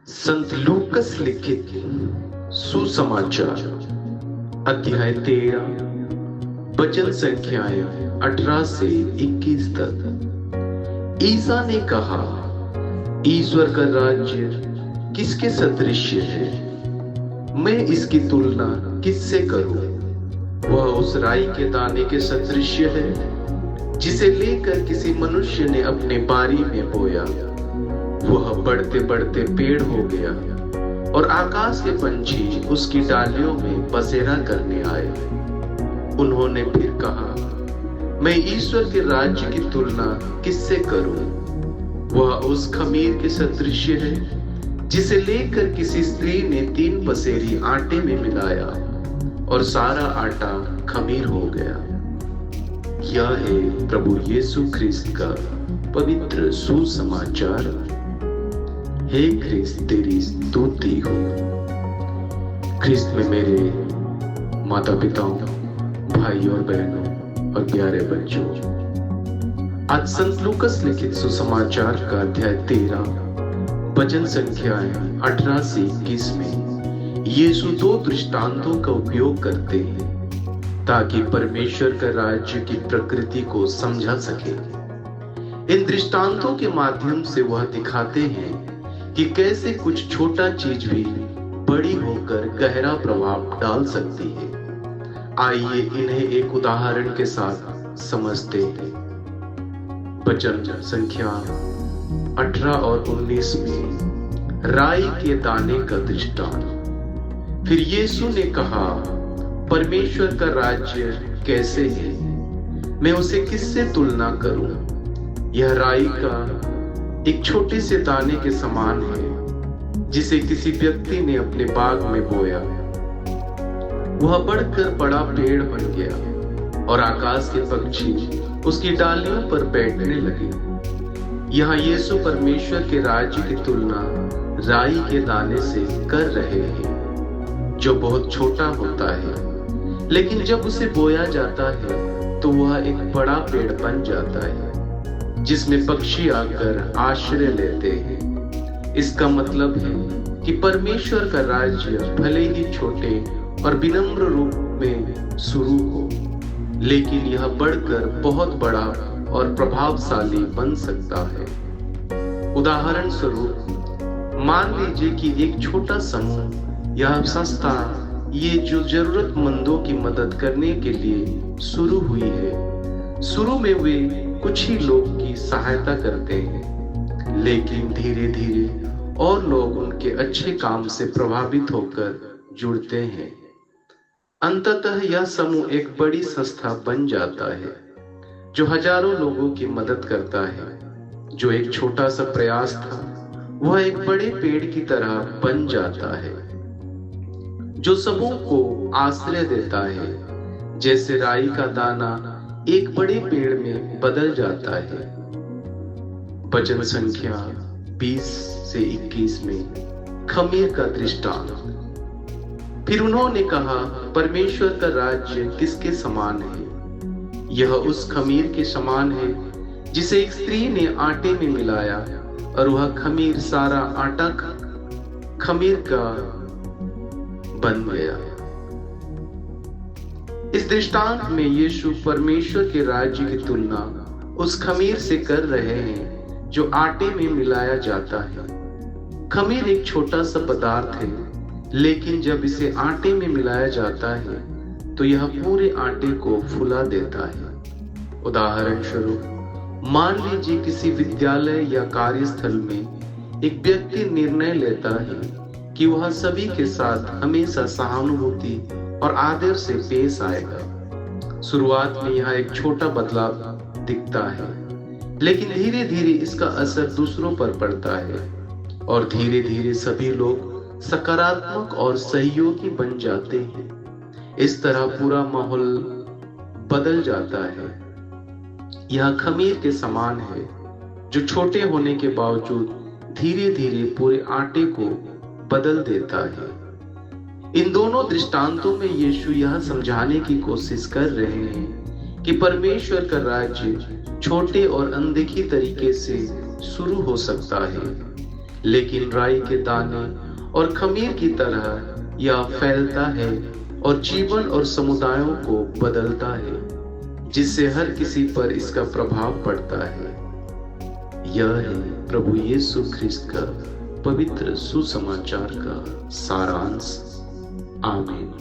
संत लूकस लिखित सुसमाचार अध्याय 13 वचन संख्याएं 18 से 21 तक। ईसा ने कहा, ईश्वर का राज्य किसके सदृश है? मैं इसकी तुलना किससे करूं? वह उस राई के दाने के सदृश है जिसे लेकर किसी मनुष्य ने अपने बारी में बोया। वह बढ़ते बढ़ते पेड़ हो गया और आकाश के पंछी उसकी डालियों में बसेरा करने आए। उन्होंने फिर कहा, मैं ईश्वर के राज्य की तुलना किससे करूं? वह उस खमीर के सदृश है जिसे लेकर किसी स्त्री ने 3 पसेरी आटे में मिलाया और सारा आटा खमीर हो गया। यह है प्रभु यीशु ख्रिस्त का पवित्र सुसमाचार। हे ख्रिस्त, तेरी स्तुति हो। ख्रिस्त में मेरे माता पिताओं, भाई और बहनों और प्यारे बच्चों, आज संत लूकस लिखित सुसमाचार का अध्याय 13 वचन संख्याएं 18 से 21 में यीशु 2 दृष्टांतों का उपयोग करते हैं ताकि परमेश्वर का राज्य की प्रकृति को समझा सके। इन दृष्टांतों के माध्यम से वह दिखाते हैं कि कैसे कुछ छोटा चीज भी बड़ी होकर गहरा प्रभाव डाल सकती है। आइए इन्हें एक उदाहरण के साथ समझते हैं। वचन संख्या 18 और 19 में राई के दाने का दृष्टांत। फिर यीशु ने कहा, परमेश्वर का राज्य कैसे है? मैं उसे किससे तुलना करूं? यह राई का एक छोटे से दाने के समान है जिसे किसी व्यक्ति ने अपने बाग में बोया। वह बढ़कर बड़ा पेड़ बन गया और आकाश के पक्षी उसकी डालियों पर बैठने लगे। यहाँ यीशु परमेश्वर के राज्य की तुलना राई के दाने से कर रहे हैं जो बहुत छोटा होता है, लेकिन जब उसे बोया जाता है तो वह एक बड़ा पेड़ बन जाता है जिसमें पक्षी आकर आश्रय लेते हैं। इसका मतलब है कि परमेश्वर का राज्य भले ही छोटे और विनम्र रूप में शुरू हो, लेकिन यह बढ़कर बहुत बड़ा और प्रभावशाली बन सकता है। उदाहरण स्वरूप मान लीजिए कि एक छोटा समूह या संस्था ये जो जरूरतमंदों की मदद करने के लिए शुरू हुई है। शुरू में वे कुछ ही लोग की सहायता करते हैं, लेकिन धीरे धीरे और लोग उनके अच्छे काम से प्रभावित होकर जुड़ते हैं। अंततः यह समूह एक बड़ी संस्था बन जाता है जो हजारों लोगों की मदद करता है। जो एक छोटा सा प्रयास था वह एक बड़े पेड़ की तरह बन जाता है जो समूह को आश्रय देता है, जैसे राई का दाना एक बड़े पेड़ में बदल जाता है। वचन संख्या 20 से 21 में खमीर का दृष्टांत। फिर उन्होंने कहा, परमेश्वर का राज्य किसके समान है? यह उस खमीर के समान है जिसे एक स्त्री ने आटे में मिलाया और वह खमीर सारा आटा खमीर का बन गया। इस दृष्टांत में यीशु परमेश्वर के राज्य की तुलना उस खमीर से कर रहे हैं जो आटे में मिलाया जाता है। खमीर एक छोटा सा पदार्थ है, लेकिन जब इसे आटे में मिलाया जाता है तो यह पूरे आटे को फुला देता है। उदाहरण स्वरूप मान लीजिए किसी विद्यालय या कार्यस्थल में एक व्यक्ति निर्णय लेता है कि वह सभी के साथ हमेशा सहानुभूति और आदर से पेश आएगा। शुरुआत में यह एक छोटा बदलाव दिखता है, लेकिन धीरे धीरे इसका असर दूसरों पर पड़ता है और धीरे धीरे सभी लोग सकारात्मक और सहयोगी बन जाते हैं। इस तरह पूरा माहौल बदल जाता है। यह खमीर के समान है जो छोटे होने के बावजूद धीरे धीरे पूरे आटे को बदल देता है। इन दोनों दृष्टांतों में यीशु यह समझाने की कोशिश कर रहे हैं कि परमेश्वर का राज्य छोटे और अनदेखी तरीके से शुरू हो सकता है, लेकिन राई के दाने और खमीर की तरह यह फैलता है और जीवन और समुदायों को बदलता है, जिससे हर किसी पर इसका प्रभाव पड़ता है। यह है प्रभु यीशु ख्रिस्त का पवित्र सुसमाचार का सारांश। आमीन।